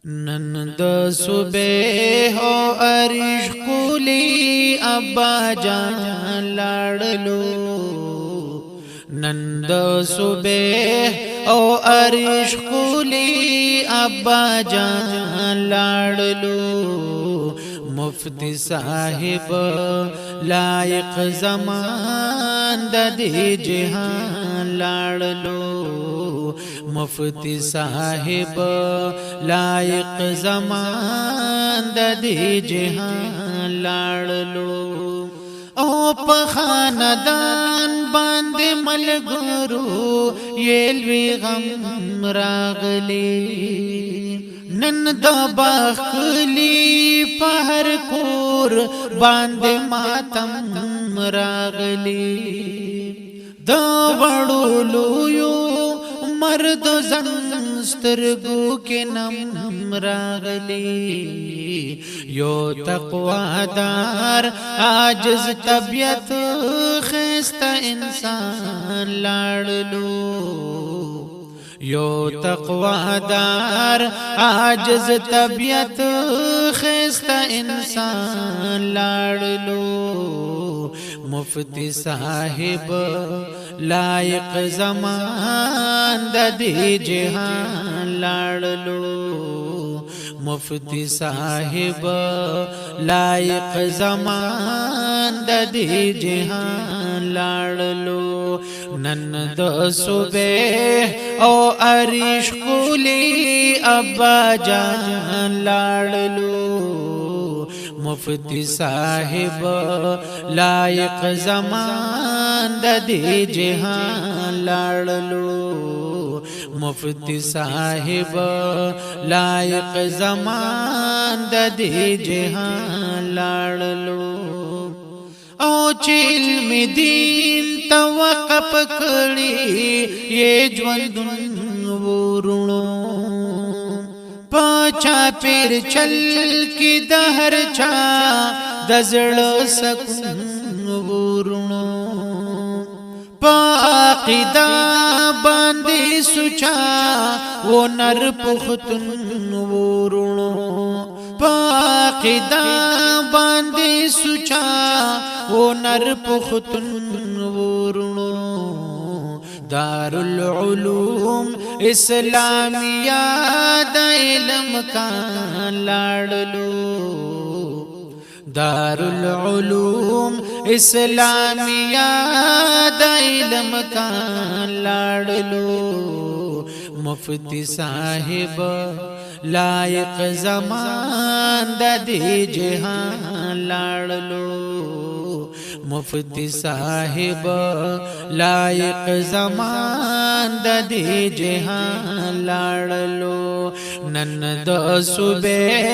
नंद सुबह हो अरिश कुली अब्बा जान लाडलो। नंद सुबह ओ अरिश कुली अब्बा जान लाडलो। मुफ्ती साहिब लायक ज़मान दे जहान लाडलो। मुफ्ती साहिब लायक ज़मान दे जहान लाडलो। ओ पखानदान बांदे मलगुरु येलवी गम रागली। नंद बाखली पहर कोर बांदे मातम रागली। दवड़ोलुयो मर्द स्तरगु के नम रागली। यो तक़वादार आजिज़ तबियत खिस्ता इंसान लाडलो। यो तक़वादार आजिज़ तबियत खिस्ता इंसान लाडलो। मुफ्ती साहिब लायक ज़मान दे जहान लाडलो। मुफ्ती साहिब लायक ज़मान दे जहान लाडलो। नंद सुबह ओ अरिश कुली अब्बा जान लाडलो। मुफ्ती साहिब लायक ज़मान दे जहान लाडलो। मुफ्ती साहिब लायक ज़मान दे जहान लाडलो। ओ चिल्म दीन तवक़्फ़ कड़ी ये ज्वंदुन वुरुणो। पाचा पेर चल की दहर छा दजड़ सकून वुरुणो। पाक़िदा बांदे सुचा वो नर पुख्तुन वुरुणो। पाक़िदा बांदे सुचा वो नर पुख्तुन वुरुणो। दारुल उलूम इस्लामिया दा इल्म का लाडलो। दारुल उलूम इस्लामिया दा इल्म का लाडलो। मुफ्ती साहिब लायक ज़मान दे जहान लाडलो। मुफ्ती साहिब लायक ज़मान दे जहान लाडलो। नंद सुबह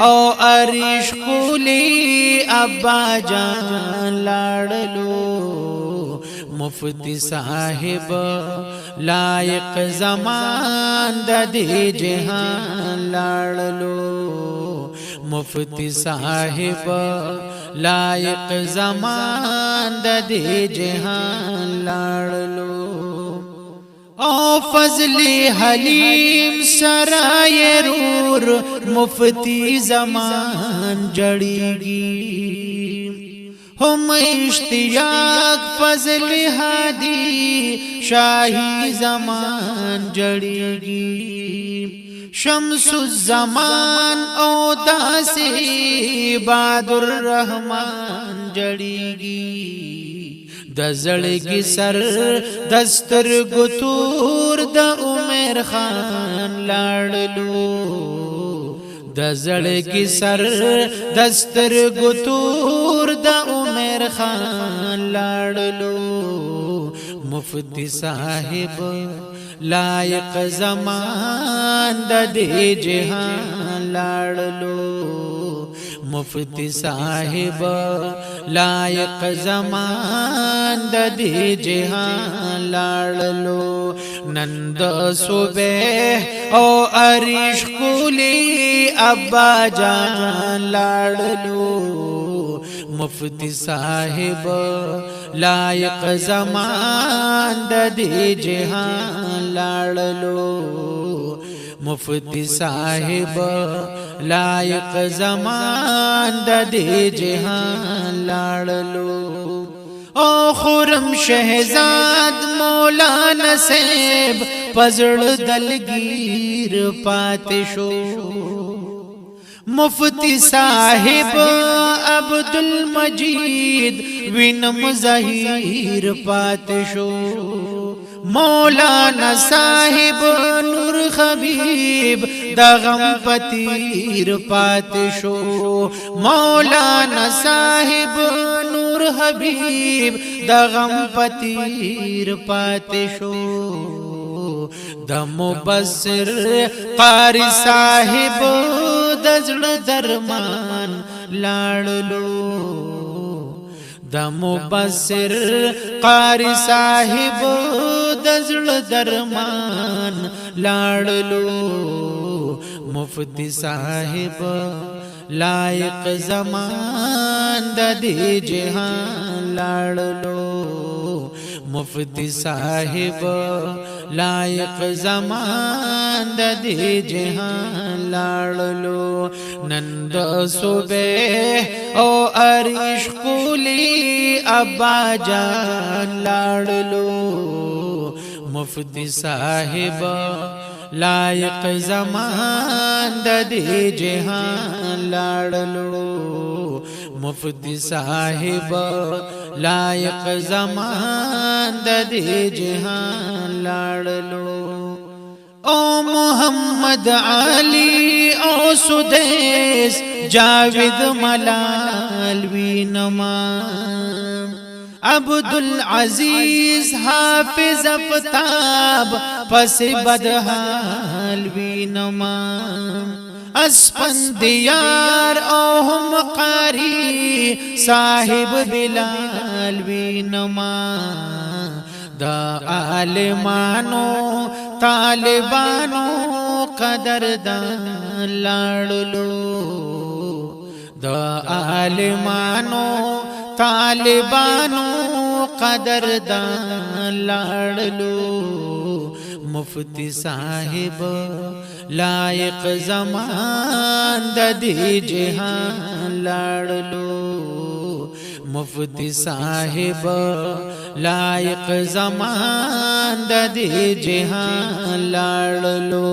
ओ अरिश कुली अब्बा जान लाडलो। मुफ्ती साहिब लायक ज़मान दे जहान लाडलो। मुफ्ती साहिब लायक ज़मान दे जहान लाडलो। ओ फजले हलीम सराय रूर मुफ्ती ज़मान जड़ेगी। हम इश्तियाक फजल हादी शाही ज़मान जड़ेगी। शम्सुज़्ज़मान औदा से बादुर रहमान जड़ेगी। दजड़गी सर दस्तर गुतूर द उमर खान लाडलो। दजड़गी सर दस्तर गुतूर द उमर खान लाडलो। मुफ्ती साहिब लायक ज़मान दे जहान लाडलो। मुफ्ती साहिब लायक ज़मान दे जहान लाडलो। नंद सुबह ओ अरिश कुली अब्बा जान लाडलो। मुफ्ती साहिब लायक ज़मान दे जहान लाडलो। मुफ्ती साहिब लायक जमान दे जहान लाड़लो ओ खुरम शहजाद मौलाना सेब पजड़ दलगीर पातशो मुफ्ती साहिब अब्दुल मजीद विनम ज़हीर पातशो मौलाना साहिब नूर हबीब दगम पतीर पातशो मौलाना साहिब नूर हबीब दगम पतीर पातशो दमो बसर कारी साहिब दजड़ दरमान लाड़लो दमो बसर कारी साहिब दजड़ दरमान लाड़लो मुफ्ती साहिब लायक जमान दे जहान लाड़लो मुफ्ती साहिब लायक जमान दे जहान लाड़लो नंद सुबह ओ अरिश कुली अब्बा जान लाड़लो मुफ्ती साहिब लायक जमान दे जहान लाड़लो मुफ्ती साहिब लायक जमान दे जहान लाड़लो ओ मोहम्मद अली ओ सुदेश जावेद मलालवी नमाम अब्दुल अजीज हाफिज अफ्ताब पस बदहालवी नमाम अस्पंदियार ओहम कारी साहिब बिलाल भी नमा द आलिमानो तालिबानो कदरदान लाड़लो द आलिमानो तालिबानो कदरदान लाड़लो मुफ्ती साहिब लायक जमान दे जहान लाड़लो मुफ्ती साहिब लायक जमान दे जहान लाड़लो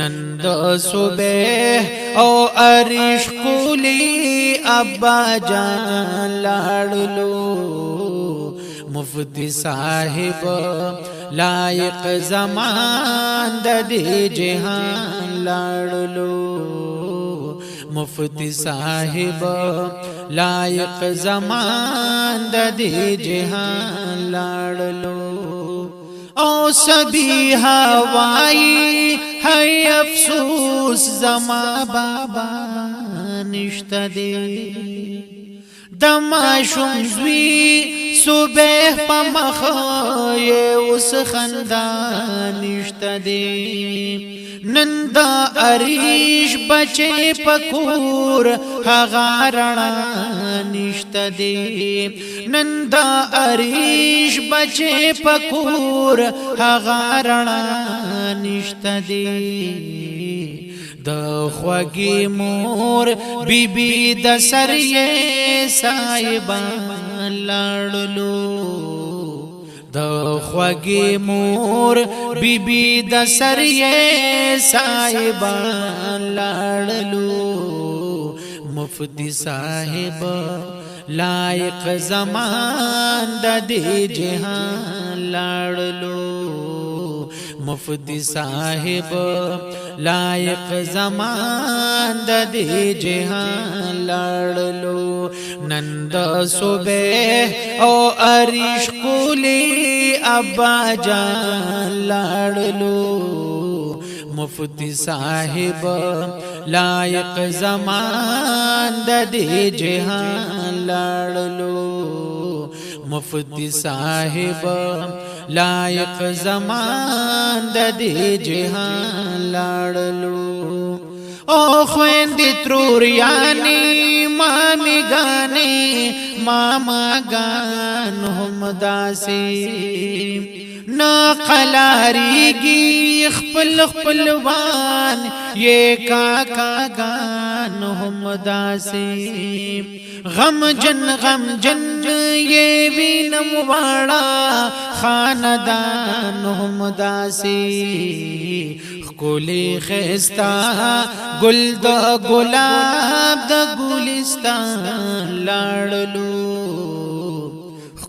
नंद सुबह ओ अरिश कुली अब्बा जान लाड़लो मुफ्ती साहिब लायक जमान दे जहान लाड़लो मुफ्ती साहिब लायक जमान दे जहान लाड़लो ओ सभी हवाई है अफसोस जमा बाबा निश्तदे दमाशुम ज़वी सुबह पमख ये उस खंदान निश्तदे नंदा अरीश बचे पकूर हगारणा निश्तदे नंदा अरीश बचे पकूर हगारणा निश्तदे द ख्वागी मोर बीबी द सरिये साहिबान लाड़लो द ख्वागी मोर बीबी द सरिये साहिबान लाड़लो मुफ्ती साहिब लायक जमान दे जहान लाड़लो मुफ्ती साहिब लायक जमान दे जहान लाड़लो नंद सुबह ओ अरिश कुली अब्बा जान लाड़लो मुफ्ती साहिब लायक जमान दे जहान लाड़लो मुफ्ती साहिब लायक जमान दे जहान लाड़लो ओ ख्वेंदी त्रूरियानी मामी गाने मामा गान हम داسي نا قلاریگی خپل خپلوان یہ کاکاگان هم داسي غم جن یہ وینم واړه خاندان هم داسي کولی خستا گل د گلاب د ګلستان لاړلو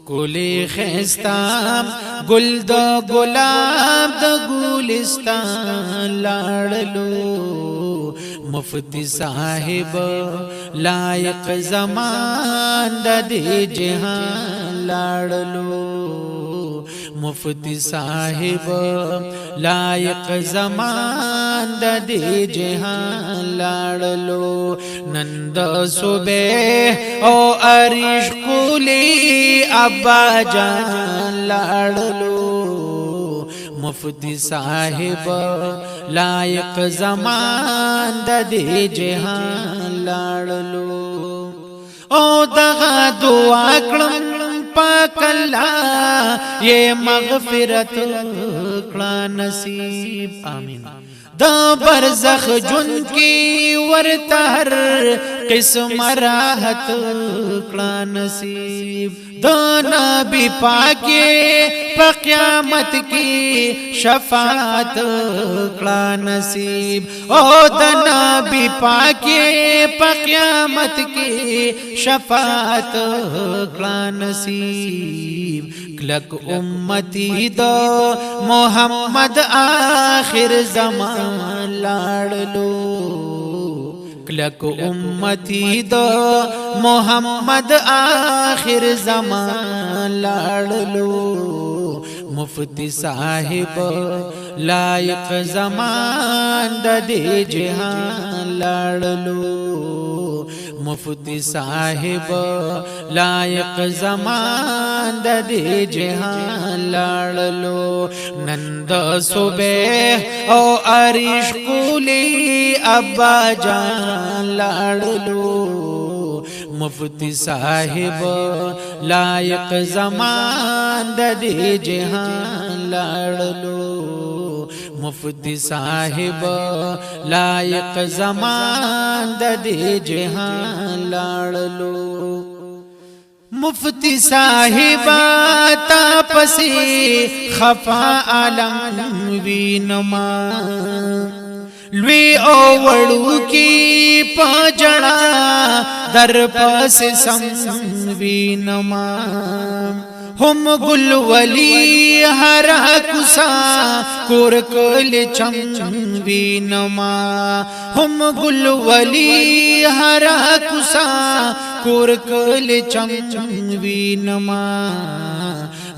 کولی خستا گل د گلاب د ګلستان لاړلو مفتی صاحب لائق زمان د دې جهان لاړلو مفتی صاحب لائق زمان د دې جهان لاړلو نند صبح او عرش کولی ابا جان لاړلو مفتی صاحب لائق زمان د دې جهان لاړلو او دغه دعا کړم پاک الله یہ مغفرت کړه نصیب آمین دا برزخ جن کی ورته هر قسم راحت کړه نصیب دا نبی پاکي په قیامت کی شفاعت کړه نصیب او دا نبی پاکي په قیامت کی شفاعت کړه نصیب کلک امتی دا محمد آخر زمان لاړلو کلک امتی دا محمد آخر زمان لاړلو مفتی صاحب لائق زمان د دې جهان لاړلو مفتی صاحب لائق زمان د دې جهان لاړلو نند صبح او عرش کولی ابا جان لاړلو مفتی صاحب لائق زمان د دې جهان لاړلو مفتی صاحب لائق زمان د دې جهان لاړلو مفتی صاحب تا پسی خفا عالم وینما لوی او وړو کی پجړا در پس سم وینما هم گل ولی ہر کسا کور کل چم وینما هم گل ولی ہر کسا کور کل چم وینما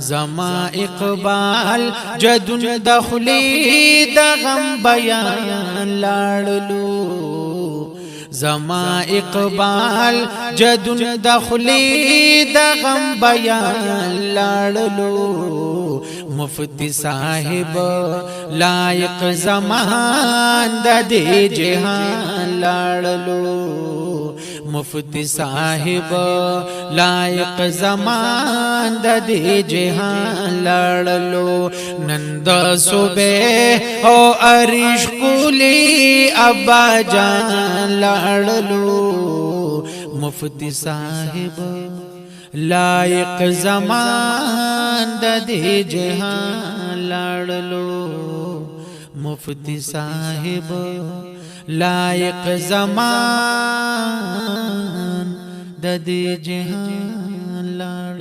زما اقبال جدن دخلی دغم بیان لاړلو زما اقبال جدن دخلی دغم بیان لاړلو مفتی صاحب لائق زمان د دې جهان لاړلو مفتی صاحب لائق زمان د دې جهان لاړلو نند صبح او عرش کولی ابا جان لاړلو مفتی صاحب لائق زمان د دې جهان لاړلو مفتی صاحب لائق زمان د دې جهان لاړلو